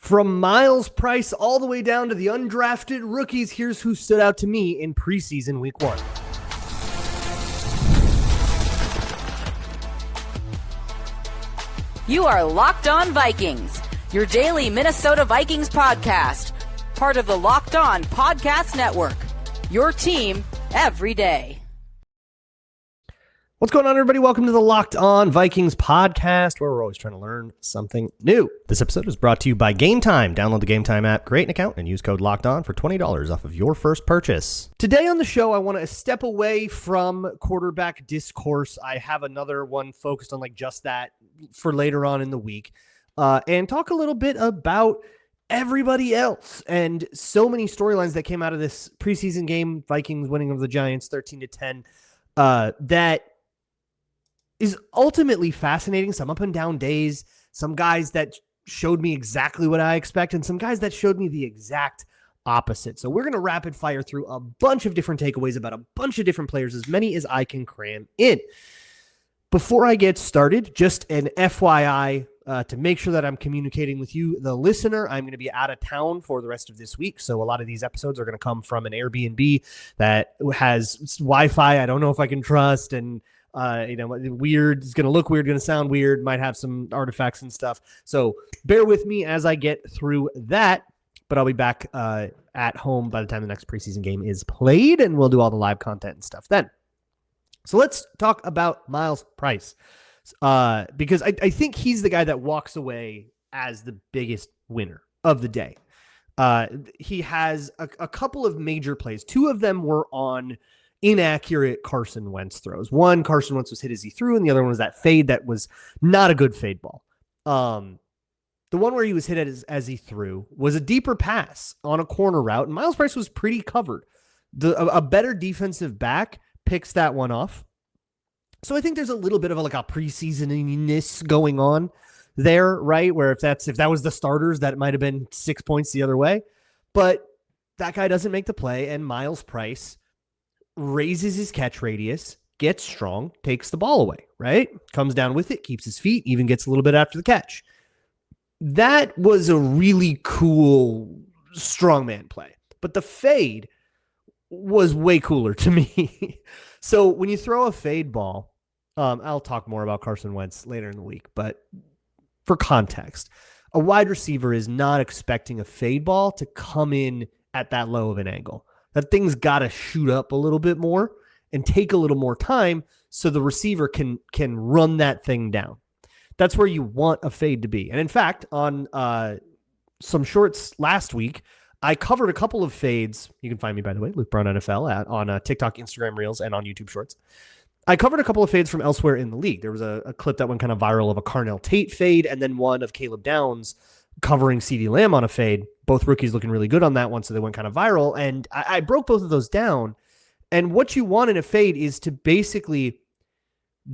From Myles Price all the way down to the undrafted rookies, here's who stood out to me in preseason week 1. You are Locked On Vikings, your daily Minnesota Vikings podcast, part of the Locked On Podcast Network, your team every day. What's going on, everybody? Welcome to the Locked On Vikings podcast, where we're always trying to learn something new. This episode is brought to you by Gametime. Download the Gametime app, create an account, and use code LOCKEDON for $20 off of your first purchase. Today on the show, I want to step away from quarterback discourse. I have another one focused on just that for later on in the week, and talk a little bit about everybody else and so many storylines that came out of this preseason game, Vikings winning over the Giants 13-10, that is ultimately fascinating. Some up and down days, some guys that showed me exactly what I expect, and some guys that showed me the exact opposite. So we're going to rapid fire through a bunch of different takeaways about a bunch of different players, as many as I can cram in. Before I get started, just an FYI to make sure that I'm communicating with you, the listener. I'm going to be out of town for the rest of this week, so a lot of these episodes are going to come from an Airbnb that has Wi-Fi I don't know if I can trust, and weird. It's going to look weird, going to sound weird, might have some artifacts and stuff. So bear with me as I get through that, but I'll be back at home by the time the next preseason game is played, and we'll do all the live content and stuff then. So let's talk about Myles Price, because I think he's the guy that walks away as the biggest winner of the day. He has a couple of major plays. Two of them were on inaccurate Carson Wentz throws. One, Carson Wentz was hit as he threw, and the other one was that fade that was not a good fade ball. The one where he was hit as he threw was a deeper pass on a corner route, and Myles Price was pretty covered. A better defensive back picks that one off. So I think there's a little bit of a preseasoniness going on there, right? Where if that was the starters, that might have been 6 points the other way. But that guy doesn't make the play, and Myles Price raises his catch radius, gets strong, takes the ball away, right? Comes down with it, keeps his feet, even gets a little bit after the catch. That was a really cool strongman play. But the fade was way cooler to me. So when you throw a fade ball, I'll talk more about Carson Wentz later in the week, but for context, a wide receiver is not expecting a fade ball to come in at that low of an angle. That thing's got to shoot up a little bit more and take a little more time so the receiver can run that thing down. That's where you want a fade to be. And in fact, on some shorts last week, I covered a couple of fades. You can find me, by the way, Luke Brown NFL on TikTok, Instagram Reels, and on YouTube Shorts. I covered a couple of fades from elsewhere in the league. There was a clip that went kind of viral of a Carnell Tate fade, and then one of Caleb Downs covering CeeDee Lamb on a fade. Both rookies looking really good on that one, so they went kind of viral. And I broke both of those down. And what you want in a fade is to basically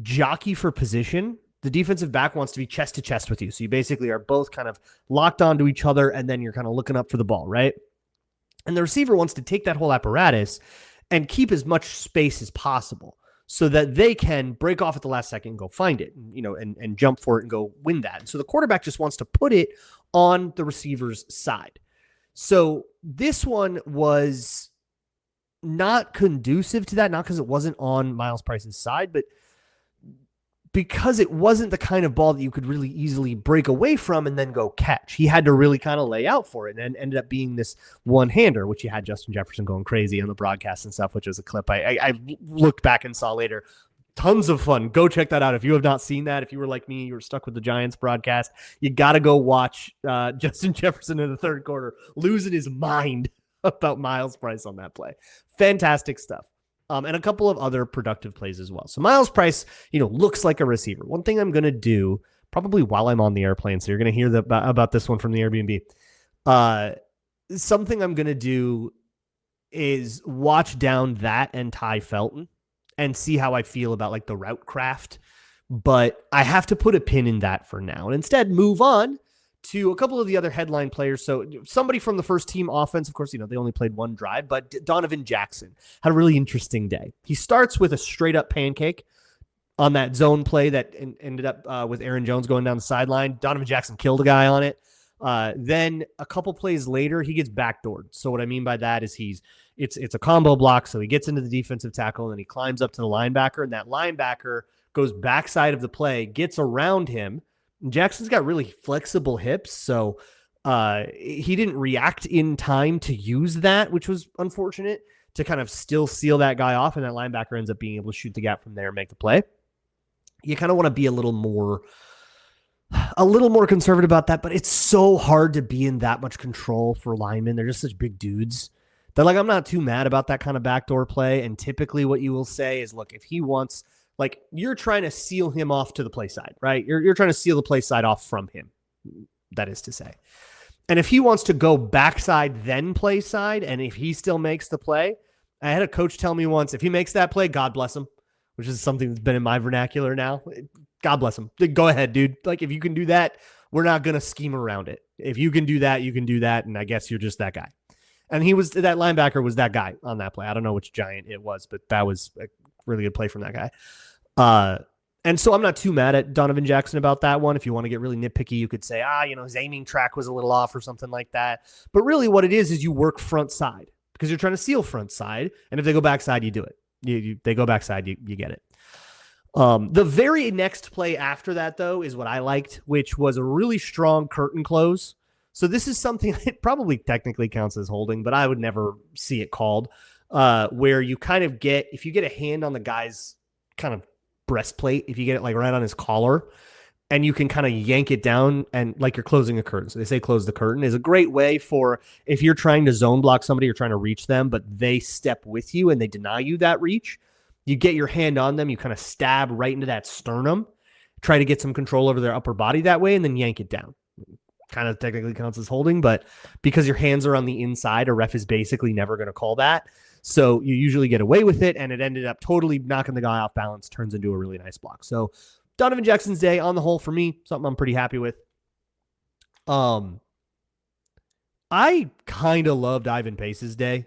jockey for position. The defensive back wants to be chest to chest with you. So you basically are both kind of locked onto each other, and then you're kind of looking up for the ball, right? And the receiver wants to take that whole apparatus and keep as much space as possible so that they can break off at the last second and go find it, and jump for it and go win that. And so the quarterback just wants to put it on the receiver's side. So this one was not conducive to that, not because it wasn't on Myles Price's side, but because it wasn't the kind of ball that you could really easily break away from and then go catch. He had to really kind of lay out for it, and ended up being this one-hander, which you had Justin Jefferson going crazy on the broadcast and stuff, which was a clip I looked back and saw later. Tons of fun. Go check that out. If you have not seen that, if you were like me, you were stuck with the Giants broadcast, you got to go watch Justin Jefferson in the third quarter losing his mind about Myles Price on that play. Fantastic stuff. And a couple of other productive plays as well. So Myles Price, looks like a receiver. One thing I'm going to do, probably while I'm on the airplane, so you're going to hear about this one from the Airbnb. Something I'm going to do is watch down that and Ty Felton and see how I feel about the route craft. But I have to put a pin in that for now and instead move on to a couple of the other headline players. So somebody from the first team offense, of course, they only played one drive, but Donovan Jackson had a really interesting day. He starts with a straight up pancake on that zone play that ended up with Aaron Jones going down the sideline. Donovan Jackson killed a guy on it. Then a couple plays later, he gets backdoored. So what I mean by that is it's a combo block. So he gets into the defensive tackle and then he climbs up to the linebacker, and that linebacker goes backside of the play, gets around him. And Jackson's got really flexible hips, so he didn't react in time to use that, which was unfortunate, to kind of still seal that guy off, and that linebacker ends up being able to shoot the gap from there and make the play. You kind of want to be a little more conservative about that, but it's so hard to be in that much control for linemen. They're just such big dudes. They're like, I'm not too mad about that kind of backdoor play, and typically what you will say is, look, if he wants, like, you're trying to seal him off to the play side, right? You're trying to seal the play side off from him, that is to say. And if he wants to go backside, then play side, and if he still makes the play, I had a coach tell me once, if he makes that play, God bless him, which is something that's been in my vernacular now. God bless him. Go ahead, dude. Like, if you can do that, we're not going to scheme around it. If you can do that, you can do that, and I guess you're just that guy. And that linebacker was that guy on that play. I don't know which giant it was, but that was a really good play from that guy. And so I'm not too mad at Donovan Jackson about that one. If you want to get really nitpicky, you could say, his aiming track was a little off or something like that. But really what it is you work front side because you're trying to seal front side. And if they go backside, you do it. They go backside, you get it. The very next play after that, though, is what I liked, which was a really strong curtain close. So this is something that probably technically counts as holding, but I would never see it called, where you kind of if you get a hand on the guy's kind of breastplate, if you get it like right on his collar, and you can kind of yank it down and like you're closing a curtain. So they say close the curtain is a great way for if you're trying to zone block somebody, you're trying to reach them, but they step with you and they deny you that reach. You get your hand on them, you kind of stab right into that sternum, try to get some control over their upper body that way, and then yank it down. Kind of technically counts as holding, but because your hands are on the inside, a ref is basically never going to call that. So you usually get away with it, and it ended up totally knocking the guy off balance, turns into a really nice block. So Donovan Jackson's day, on the whole, for me, something I'm pretty happy with. I kind of loved Ivan Pace's day.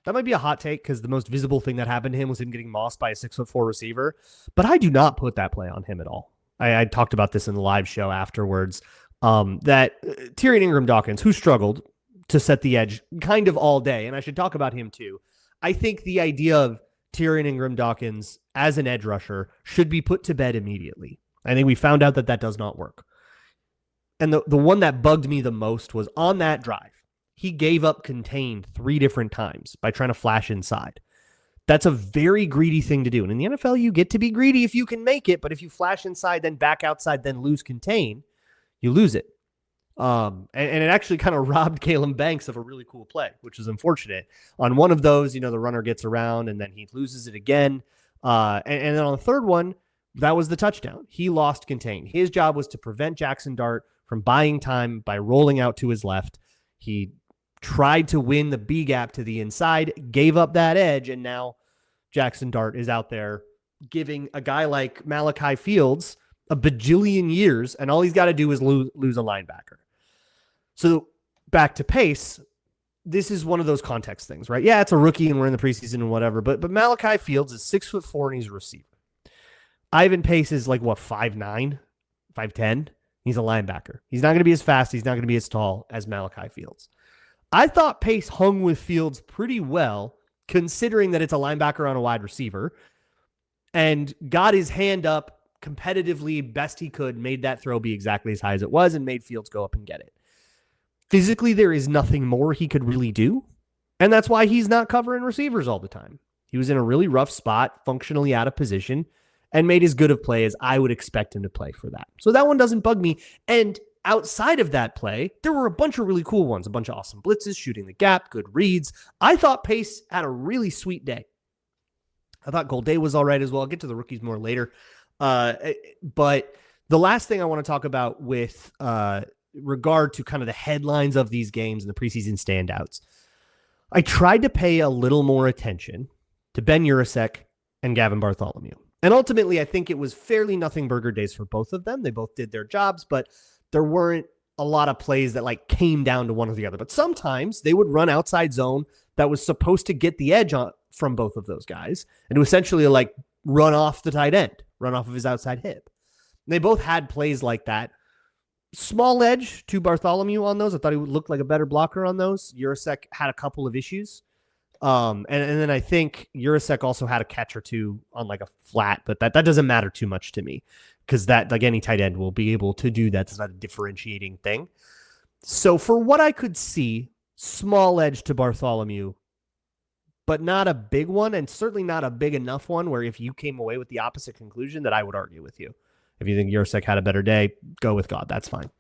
That might be a hot take because the most visible thing that happened to him was him getting mossed by a 6'4" receiver, but I do not put that play on him at all. I talked about this in the live show afterwards, that Tyrion Ingram-Dawkins, who struggled to set the edge kind of all day, and I should talk about him too. I think the idea of Tyrion Ingram-Dawkins as an edge rusher should be put to bed immediately. I think we found out that does not work. And the one that bugged me the most was on that drive. He gave up contained 3 different times by trying to flash inside. That's a very greedy thing to do. And in the NFL, you get to be greedy if you can make it, but if you flash inside, then back outside, then lose contain, you lose it. And it actually kind of robbed Kalen Banks of a really cool play, which is unfortunate. On one of those, the runner gets around and then he loses it again. And then on the third one, that was the touchdown. He lost contain. His job was to prevent Jackson Dart from buying time by rolling out to his left. He tried to win the B gap to the inside, gave up that edge, and now Jackson Dart is out there giving a guy like Malachi Fields a bajillion years, and all he's got to do is lose a linebacker. So back to Pace, this is one of those context things, right? Yeah, it's a rookie and we're in the preseason and whatever, but Malachi Fields is 6'4" and he's a receiver. Ivan Pace is like, 5'9", 5'10"? He's a linebacker. He's not going to be as fast. He's not going to be as tall as Malachi Fields. I thought Pace hung with Fields pretty well, considering that it's a linebacker on a wide receiver, and got his hand up competitively best he could, made that throw be exactly as high as it was, and made Fields go up and get it. Physically, there is nothing more he could really do, and that's why he's not covering receivers all the time. He was in a really rough spot, functionally out of position, and made as good of play as I would expect him to play for that. So that one doesn't bug me, and outside of that play, there were a bunch of really cool ones, a bunch of awesome blitzes, shooting the gap, good reads. I thought Pace had a really sweet day. I thought Golday was all right as well. I'll get to the rookies more later. But the last thing I want to talk about with regard to kind of the headlines of these games and the preseason standouts, I tried to pay a little more attention to Ben Urasek and Gavin Bartholomew. And ultimately, I think it was fairly nothing burger days for both of them. They both did their jobs, but there weren't a lot of plays that came down to one or the other. But sometimes they would run outside zone that was supposed to get the edge on from both of those guys and to essentially run off the tight end, run off of his outside hip. And they both had plays like that Small edge to Bartholomew on those. I thought he would look like a better blocker on those. Urasek had a couple of issues. And then I think Urasek also had a catch or two on like a flat, but that doesn't matter too much to me because that, like any tight end will be able to do that. It's not a differentiating thing. So for what I could see, small edge to Bartholomew, but not a big one, and certainly not a big enough one where if you came away with the opposite conclusion that I would argue with you. If you think Urasek had a better day, go with God. That's fine.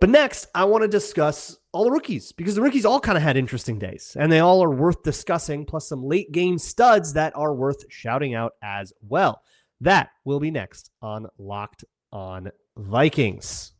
But next, I want to discuss all the rookies because the rookies all kind of had interesting days and they all are worth discussing, plus some late game studs that are worth shouting out as well. That will be next on Locked On Vikings.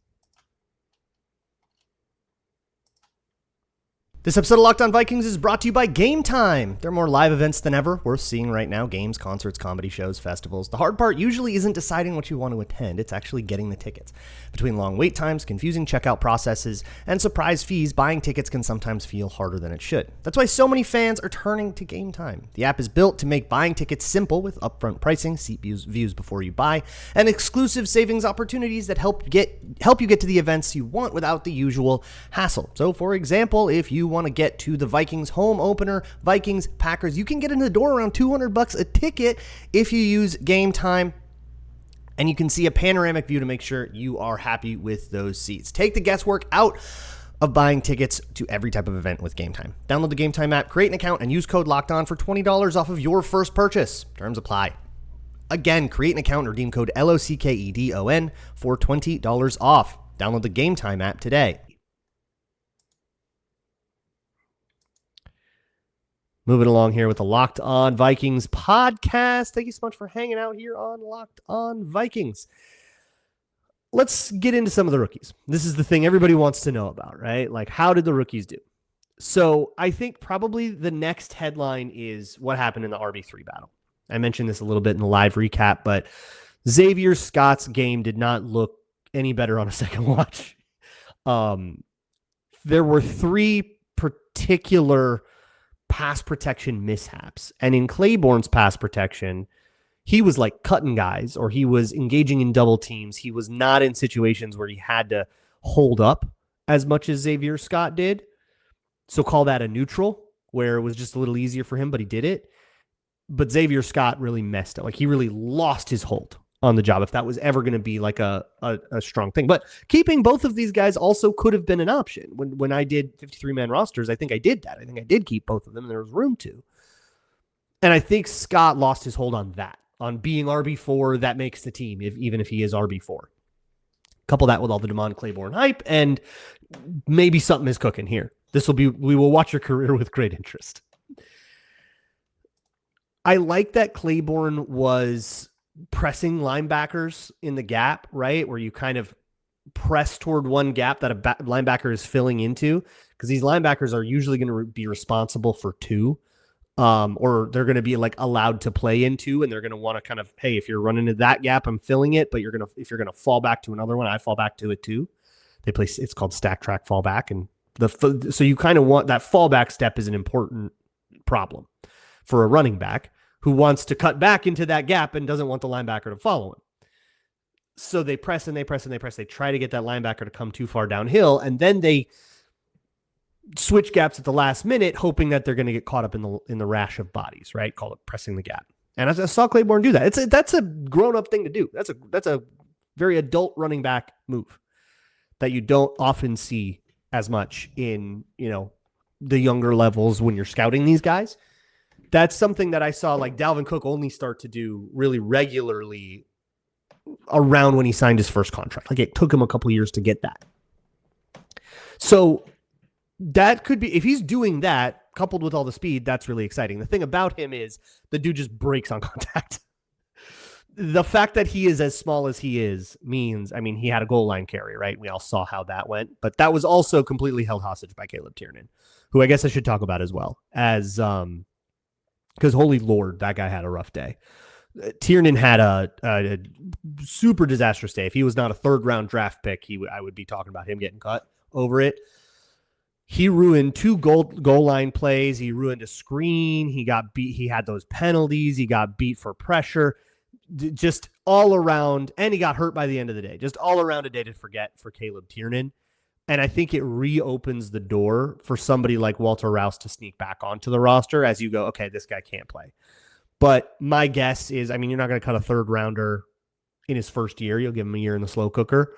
This episode of Locked On Vikings is brought to you by Gametime. There are more live events than ever worth seeing right now. Games, concerts, comedy shows, festivals. The hard part usually isn't deciding what you want to attend. It's actually getting the tickets. Between long wait times, confusing checkout processes, and surprise fees, buying tickets can sometimes feel harder than it should. That's why so many fans are turning to Gametime. The app is built to make buying tickets simple with upfront pricing, seat views before you buy, and exclusive savings opportunities that help you get to the events you want without the usual hassle. So, for example, if you want to get to the Vikings home opener, Vikings Packers, you can get in the door around $200 a ticket if you use Gametime, and you can see a panoramic view to make sure you are happy with those seats. Take the guesswork out of buying tickets to every type of event with Gametime. Download the Gametime app, create an account, and use code LOCKEDON for $20 off of your first purchase. Terms apply. Again, create an account and redeem code LOCKEDON for $20 off. Download the Gametime app today. Moving along here with the Locked On Vikings podcast. Thank you so much for hanging out here on Locked On Vikings. Let's get into some of the rookies. This is the thing everybody wants to know about, right? Like, how did the rookies do? So I think probably the next headline is what happened in the RB3 battle. I mentioned this a little bit in the live recap, but Xavier Scott's game did not look any better on a second watch. There were three particular pass protection mishaps. And in Claiborne's pass protection, he was like cutting guys or he was engaging in double teams. He was not in situations where he had to hold up as much as Xavier Scott did. So call that a neutral, where it was just a little easier for him, but he did it. But Xavier Scott really messed up. Like, he really lost his hold on the job if that was ever going to be like a strong thing. But keeping both of these guys also could have been an option. When I did 53-man rosters, I think I did that. I think I did keep both of them, and there was room to. And I think Scott lost his hold on that, on being RB4. That makes the team, even if he is RB4. Couple that with all the Demond Claiborne hype, and maybe something is cooking here. We will watch your career with great interest. I like that Claiborne was pressing linebackers in the gap, right? Where you kind of press toward one gap that a linebacker is filling into, because these linebackers are usually going to be responsible for two, or they're going to be like allowed to play into, and they're going to want to kind of, hey, if you're running into that gap, I'm filling it, but if you're going to fall back to another one, I fall back to it too. They play, it's called stack track fallback. And so you kind of want that fallback step is an important problem for a running back who wants to cut back into that gap and doesn't want the linebacker to follow him. So they press and they press and they press. They try to get that linebacker to come too far downhill, and then they switch gaps at the last minute, hoping that they're going to get caught up in the rash of bodies, right? Call it pressing the gap. And I saw Claiborne do that. That's a grown-up thing to do. That's a very adult running back move that you don't often see as much in, the younger levels when you're scouting these guys. That's something that I saw like Dalvin Cook only start to do really regularly around when he signed his first contract. Like, it took him a couple of years to get that. So that could be, if he's doing that coupled with all the speed, that's really exciting. The thing about him is the dude just breaks on contact. The fact that he is as small as he is means, he had a goal line carry, right? We all saw how that went, but that was also completely held hostage by Caleb Tiernan, who I guess I should talk about as well, as because holy Lord, that guy had a rough day. Tiernan had a super disastrous day. If he was not a third-round draft pick, I would be talking about him getting cut over it. He ruined two goal line plays. He ruined a screen. He got beat. He had those penalties. He got beat for pressure. just all around, and he got hurt by the end of the day. Just all around a day to forget for Caleb Tiernan. And I think it reopens the door for somebody like Walter Rouse to sneak back onto the roster as you go, okay, this guy can't play. But my guess is, I mean, you're not going to cut a third rounder in his first year. You'll give him a year in the slow cooker.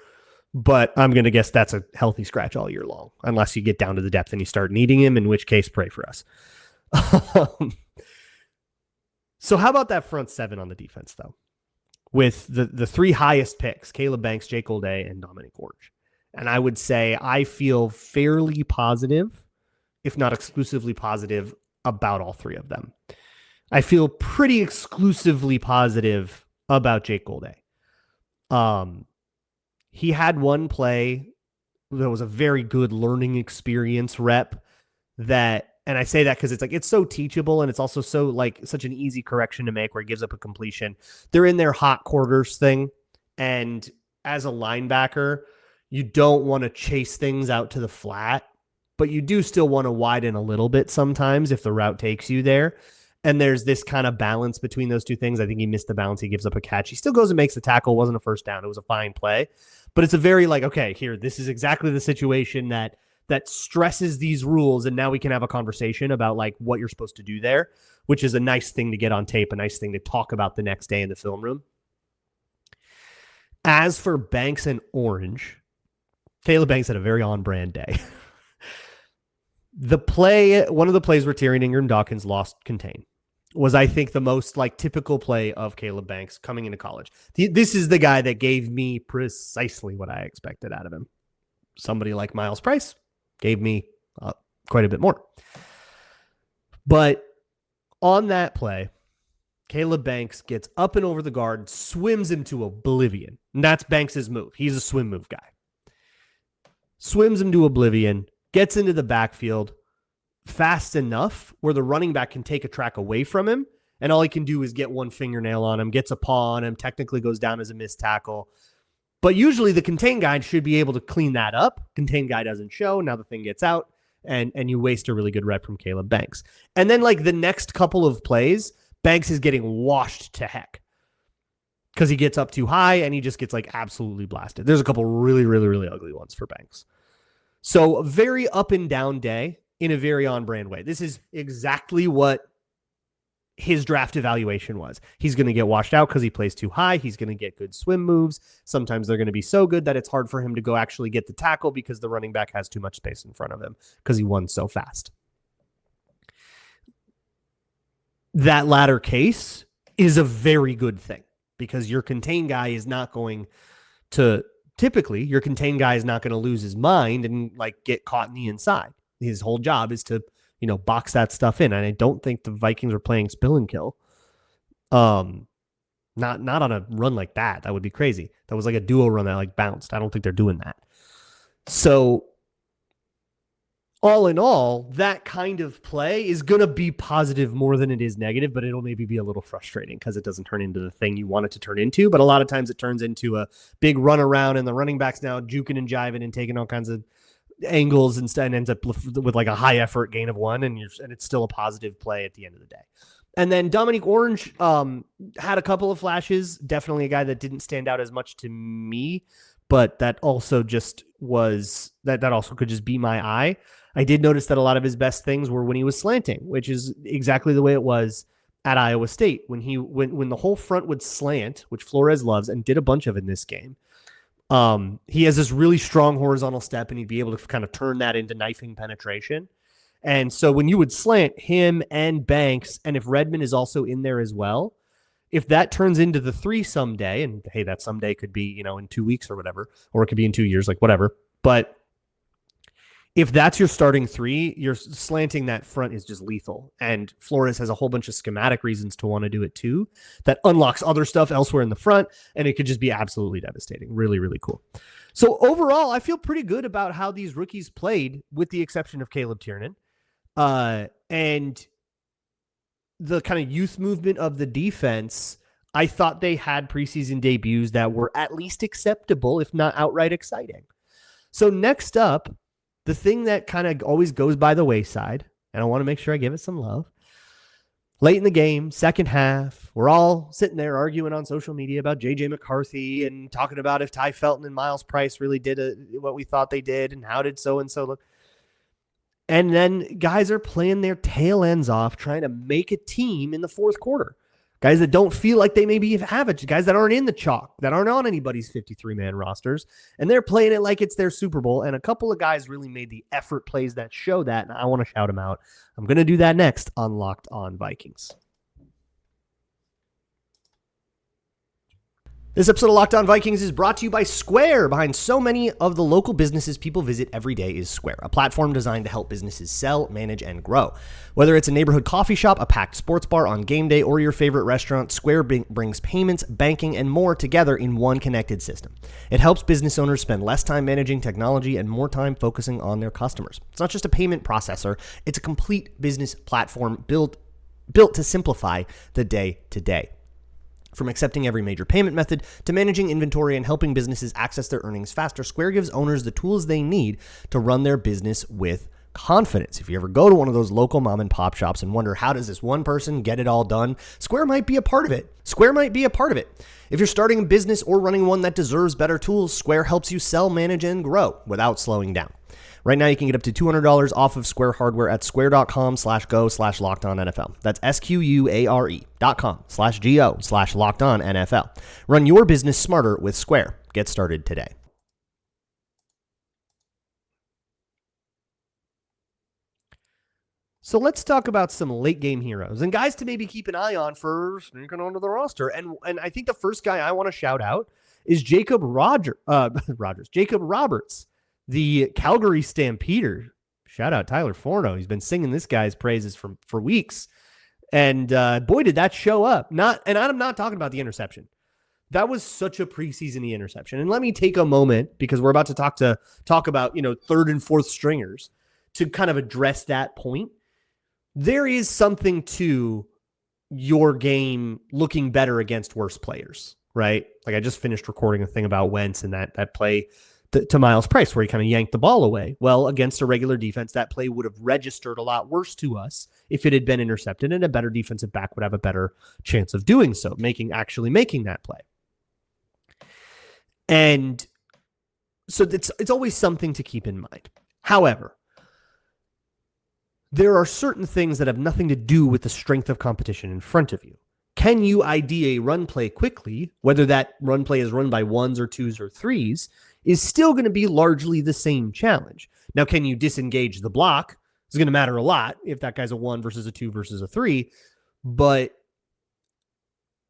But I'm going to guess that's a healthy scratch all year long, unless you get down to the depth and you start needing him, in which case, pray for us. So how about that front seven on the defense, though? With the three highest picks, Caleb Banks, Jake Olday, and Dominique Orge. And I would say I feel fairly positive, if not exclusively positive, about all three of them. I feel pretty exclusively positive about Jake Olday. He had one play that was a very good learning experience rep that, and I say that because it's like, it's so teachable and it's also so like such an easy correction to make where he gives up a completion. They're in their hot quarters thing. And as a linebacker, you don't want to chase things out to the flat, but you do still want to widen a little bit sometimes if the route takes you there. And there's this kind of balance between those two things. I think he missed the balance. He gives up a catch. He still goes and makes the tackle. It wasn't a first down. It was a fine play. But it's a very like, okay, here, this is exactly the situation that stresses these rules. And now we can have a conversation about like what you're supposed to do there, which is a nice thing to get on tape, a nice thing to talk about the next day in the film room. As for Banks and Orange, Caleb Banks had a very on-brand day. One of the plays where Tyrion Ingram Dawkins lost contain was, I think, the most like typical play of Caleb Banks coming into college. This is the guy that gave me precisely what I expected out of him. Somebody like Myles Price gave me quite a bit more. But on that play, Caleb Banks gets up and over the guard, swims into oblivion. And that's Banks' move. He's a swim move guy. Swims him to oblivion, gets into the backfield fast enough where the running back can take a track away from him, and all he can do is get one fingernail on him, gets a paw on him, technically goes down as a missed tackle. But usually the contain guy should be able to clean that up. Contain guy doesn't show. Now the thing gets out, and you waste a really good rep from Caleb Banks. And then like the next couple of plays, Banks is getting washed to heck because he gets up too high and he just gets like absolutely blasted. There's a couple really, really, really ugly ones for Banks. So a very up and down day in a very on-brand way. This is exactly what his draft evaluation was. He's going to get washed out because he plays too high. He's going to get good swim moves. Sometimes they're going to be so good that it's hard for him to go actually get the tackle because the running back has too much space in front of him because he won so fast. That latter case is a very good thing because your contain guy is not going to, typically, your contain guy is not going to lose his mind and like get caught in the inside. His whole job is to, box that stuff in. And I don't think the Vikings were playing spill and kill. Not on a run like that. That would be crazy. That was like a duo run that like bounced. I don't think they're doing that. So all in all, that kind of play is going to be positive more than it is negative, but it'll maybe be a little frustrating because it doesn't turn into the thing you want it to turn into. But a lot of times it turns into a big run around and the running back's now juking and jiving and taking all kinds of angles and ends up with like a high effort gain of one, and it's still a positive play at the end of the day. And then Dominique Orange had a couple of flashes, definitely a guy that didn't stand out as much to me, but that also just was that also could just be my eye. I did notice that a lot of his best things were when he was slanting, which is exactly the way it was at Iowa State when the whole front would slant, which Flores loves and did a bunch of in this game. He has this really strong horizontal step, and he'd be able to kind of turn that into knifing penetration. And so when you would slant him and Banks, and if Redmond is also in there as well, if that turns into the three someday, and hey, that someday could be, in 2 weeks or whatever, or it could be in 2 years, like whatever. But if that's your starting three, you're slanting that front is just lethal. And Flores has a whole bunch of schematic reasons to want to do it too. That unlocks other stuff elsewhere in the front, and it could just be absolutely devastating. Really, really cool. So overall, I feel pretty good about how these rookies played, with the exception of Caleb Tiernan. And the kind of youth movement of the defense, I thought they had preseason debuts that were at least acceptable, if not outright exciting. So next up, the thing that kind of always goes by the wayside, and I want to make sure I give it some love. Late in the game, second half, we're all sitting there arguing on social media about J.J. McCarthy and talking about if Ty Felton and Myles Price really did what we thought they did and how did so-and-so look. And then guys are playing their tail ends off trying to make a team in the fourth quarter. Guys that don't feel like they maybe have it. Guys that aren't in the chalk, that aren't on anybody's 53-man rosters. And they're playing it like it's their Super Bowl. And a couple of guys really made the effort plays that show that. And I want to shout them out. I'm going to do that next on Locked On Vikings. This episode of Locked On Vikings is brought to you by Square. Behind so many of the local businesses people visit every day is Square, a platform designed to help businesses sell, manage, and grow. Whether it's a neighborhood coffee shop, a packed sports bar on game day, or your favorite restaurant, Square brings payments, banking, and more together in one connected system. It helps business owners spend less time managing technology and more time focusing on their customers. It's not just a payment processor, it's a complete business platform built to simplify the day-to-day. From accepting every major payment method to managing inventory and helping businesses access their earnings faster, Square gives owners the tools they need to run their business with confidence. If you ever go to one of those local mom and pop shops and wonder how does this one person get it all done, Square might be a part of it. Square might be a part of it. If you're starting a business or running one that deserves better tools, Square helps you sell, manage, and grow without slowing down. Right now, you can get up to $200 off of Square hardware at square.com/go/LockedOnNFL. That's SQUARE.com/GO/LockedOnNFL. Run your business smarter with Square. Get started today. So let's talk about some late game heroes and guys to maybe keep an eye on for sneaking onto the roster. And I think the first guy I want to shout out is Jacob Roberts. The Calgary Stampeder. Shout out Tyler Forno. He's been singing this guy's praises for weeks. And boy, did that show up. And I'm not talking about the interception. That was such a preseason interception. And let me take a moment, because we're about to talk about, third and fourth stringers, to kind of address that point. There is something to your game looking better against worse players, right? Like I just finished recording a thing about Wentz and that play to Myles Price, where he kind of yanked the ball away. Well, against a regular defense, that play would have registered a lot worse to us if it had been intercepted, and a better defensive back would have a better chance of doing so, actually making that play. And so it's always something to keep in mind. However, there are certain things that have nothing to do with the strength of competition in front of you. Can you ID a run play quickly, whether that run play is run by ones or twos or threes, is still going to be largely the same challenge. Now, can you disengage the block? It's going to matter a lot if that guy's a 1 versus a 2 versus a 3. But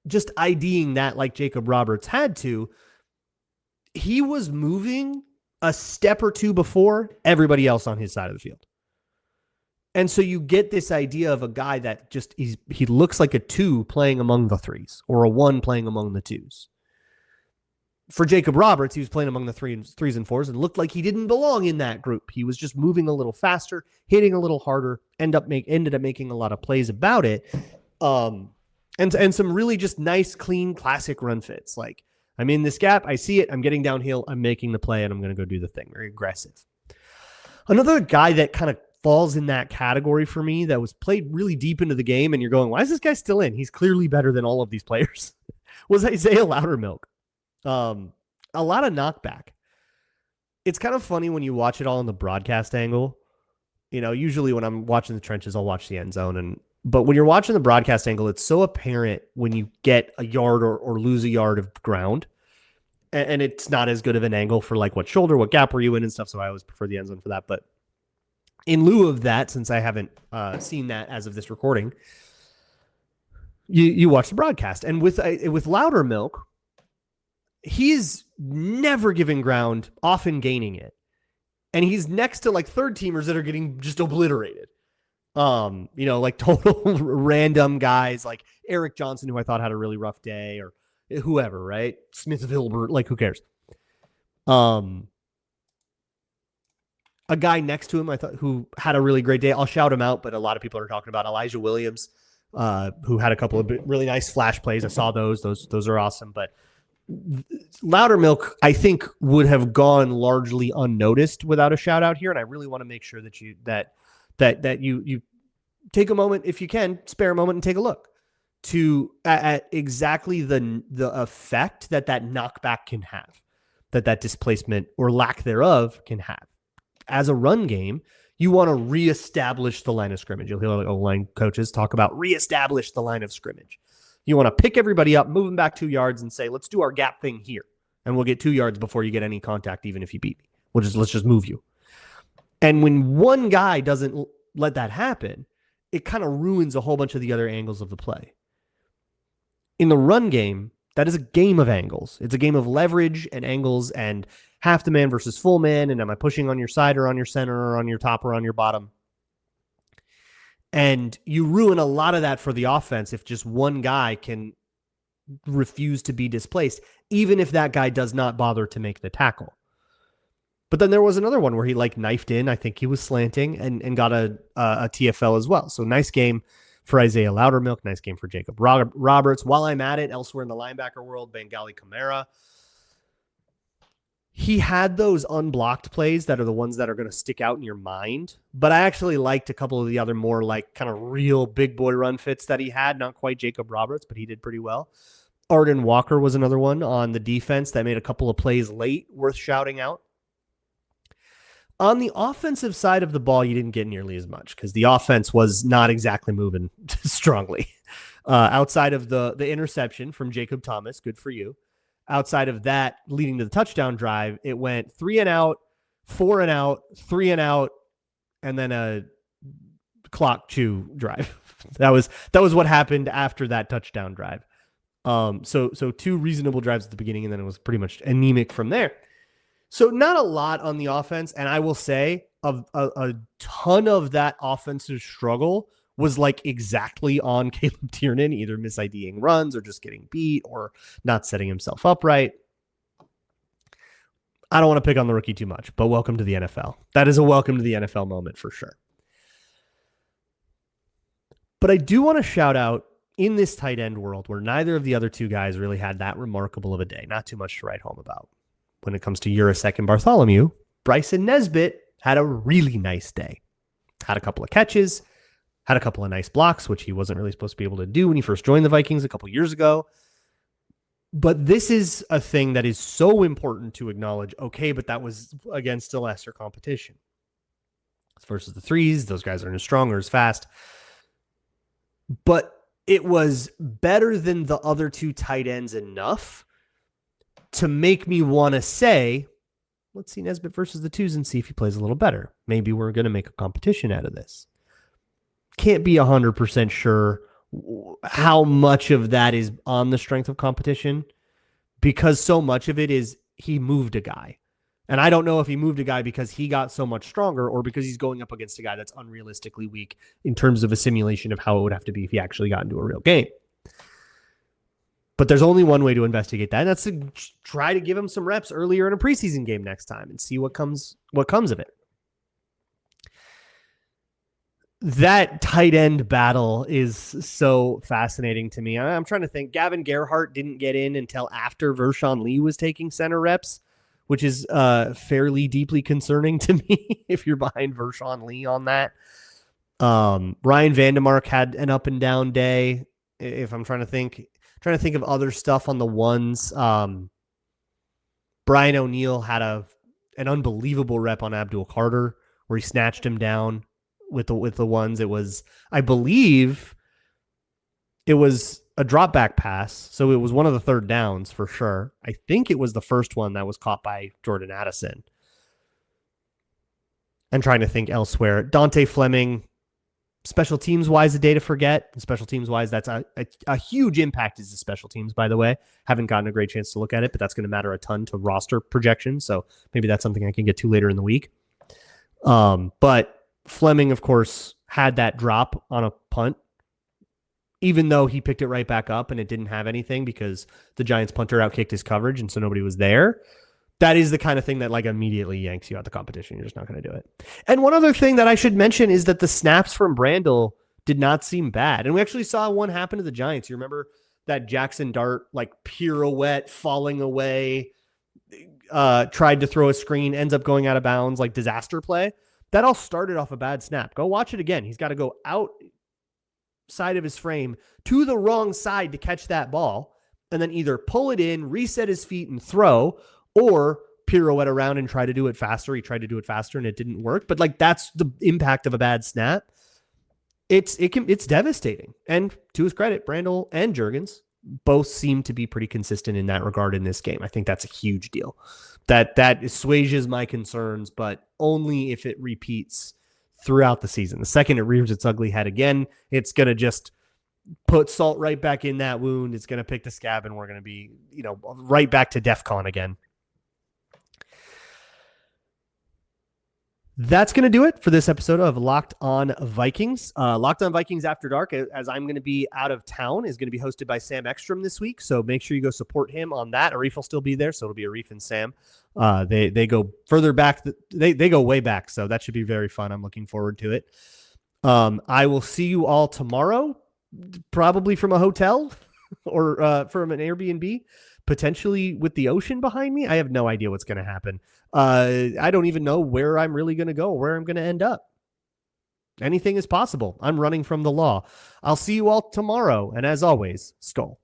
just IDing that like Jacob Roberts had to, he was moving a step or two before everybody else on his side of the field. And so you get this idea of a guy that just, he looks like a 2 playing among the 3s or a 1 playing among the 2s. For Jacob Roberts, he was playing among the 3s and 4s and looked like he didn't belong in that group. He was just moving a little faster, hitting a little harder, ended up making a lot of plays about it. And some really just nice, clean, classic run fits. Like, I'm in this gap, I see it, I'm getting downhill, I'm making the play, and I'm going to go do the thing. Very aggressive. Another guy that kind of falls in that category for me that was played really deep into the game, and you're going, why is this guy still in? He's clearly better than all of these players, was Isaiah Loudermilk. A lot of knockback. It's kind of funny when you watch it all in the broadcast angle. Usually when I'm watching the trenches, I'll watch the end zone. But when you're watching the broadcast angle, it's so apparent when you get a yard or lose a yard of ground. And it's not as good of an angle for like what shoulder, what gap were you in and stuff. So I always prefer the end zone for that. But in lieu of that, since I haven't seen that as of this recording, you watch the broadcast. And with Loudermilk, he's never giving ground, often gaining it. And he's next to like third teamers that are getting just obliterated. Like total random guys like Eric Johnson, who I thought had a really rough day, or whoever, right? Smith Vilbert, like who cares? A guy next to him, I thought, who had a really great day. I'll shout him out, but a lot of people are talking about Elijah Williams, who had a couple of really nice flash plays. I saw those are awesome, but Loudermilk, I think, would have gone largely unnoticed without a shout out here, and I really want to make sure that you take a moment, if you can, spare a moment and take a look at exactly the effect that knockback can have, that displacement or lack thereof can have. As a run game, you want to reestablish the line of scrimmage. You'll hear O-line coaches talk about reestablish the line of scrimmage. You want to pick everybody up, move them back 2 yards, and say, let's do our gap thing here. And we'll get 2 yards before you get any contact, even if you beat me. Let's just move you. And when one guy doesn't let that happen, it kind of ruins a whole bunch of the other angles of the play. In the run game, that is a game of angles. It's a game of leverage and angles and half the man versus full man. And am I pushing on your side or on your center or on your top or on your bottom? And you ruin a lot of that for the offense if just one guy can refuse to be displaced, even if that guy does not bother to make the tackle. But then there was another one where he knifed in. I think he was slanting and got a TFL as well. So nice game for Isaiah Loudermilk. Nice game for Jacob Roberts. While I'm at it, elsewhere in the linebacker world, Bengali Kamara. He had those unblocked plays that are the ones that are going to stick out in your mind. But I actually liked a couple of the other more kind of real big boy run fits that he had. Not quite Jacob Roberts, but he did pretty well. Arden Walker was another one on the defense that made a couple of plays late worth shouting out. On the offensive side of the ball, you didn't get nearly as much because the offense was not exactly moving strongly. Outside of the interception from Jacob Thomas, good for you. Outside of that, leading to the touchdown drive, it went 3 and out, 4 and out, 3 and out, and then a clock chew drive. That was what happened after that touchdown drive. So 2 reasonable drives at the beginning, and then it was pretty much anemic from there. So not a lot on the offense, and I will say a ton of that offensive struggle was exactly on Caleb Tiernan, either mis-IDing runs or just getting beat or not setting himself up right. I don't want to pick on the rookie too much, but welcome to the NFL. That is a welcome to the NFL moment for sure. But I do want to shout out in this tight end world where neither of the other 2 guys really had that remarkable of a day. Not too much to write home about. When it comes to Urasek and Bartholomew, Bryson Nesbitt had a really nice day. Had a couple of catches, had a couple of nice blocks, which he wasn't really supposed to be able to do when he first joined the Vikings a couple years ago. But this is a thing that is so important to acknowledge. Okay, but that was against a lesser competition. Versus the 3s, those guys aren't as strong or as fast. But it was better than the other 2 tight ends enough to make me want to say, let's see Nesbitt versus the 2s and see if he plays a little better. Maybe we're going to make a competition out of this. Can't be 100% sure how much of that is on the strength of competition, because so much of it is he moved a guy. And I don't know if he moved a guy because he got so much stronger or because he's going up against a guy that's unrealistically weak in terms of a simulation of how it would have to be if he actually got into a real game. But there's only one way to investigate that, and that's to try to give him some reps earlier in a preseason game next time and see what comes of it. That tight end battle is so fascinating to me. I'm trying to think. Gavin Gerhardt didn't get in until after Vershawn Lee was taking center reps, which is fairly deeply concerning to me if you're behind Vershawn Lee on that. Ryan Vandemark had an up and down day. If I'm trying to think of other stuff on the ones. Brian O'Neill had an unbelievable rep on Abdul Carter where he snatched him down with the ones. It was, I believe, it was a drop back pass. So it was one of the third downs for sure. I think it was the first one that was caught by Jordan Addison. I'm trying to think elsewhere. Dante Fleming, special teams wise, a day to forget. Special teams wise, that's a huge impact is the special teams, by the way. Haven't gotten a great chance to look at it, but that's going to matter a ton to roster projections. So maybe that's something I can get to later in the week. But Fleming, of course, had that drop on a punt, even though he picked it right back up and it didn't have anything because the Giants punter outkicked his coverage and so nobody was there. That is the kind of thing that immediately yanks you out the competition. You're just not going to do it. And one other thing that I should mention is that the snaps from Brandel did not seem bad. And we actually saw one happen to the Giants. You remember that Jackson Dart, pirouette, falling away, tried to throw a screen, ends up going out of bounds, disaster play. That all started off a bad snap. Go watch it again. He's got to go out side of his frame to the wrong side to catch that ball, and then either pull it in, reset his feet and throw, or pirouette around and try to do it faster. He tried to do it faster and it didn't work. But like, that's the impact of a bad snap. It's devastating. And to his credit, Brandel and Juergens both seem to be pretty consistent in that regard in this game. I think that's a huge deal. That assuages my concerns, but only if it repeats throughout the season. The second it rears its ugly head again, it's going to just put salt right back in that wound. It's going to pick the scab, and we're going to be, right back to DEFCON again. That's going to do it for this episode of Locked On Vikings. Locked On Vikings After Dark, as I'm going to be out of town, is going to be hosted by Sam Ekstrom this week. So make sure you go support him on that. Arif will still be there, so it'll be Arif and Sam. They go further back. They go way back, so that should be very fun. I'm looking forward to it. I will see you all tomorrow, probably from a hotel or from an Airbnb, potentially with the ocean behind me. I have no idea what's going to happen. I don't even know where I'm really going to go, where I'm going to end up. Anything is possible. I'm running from the law. I'll see you all tomorrow. And as always, Skull.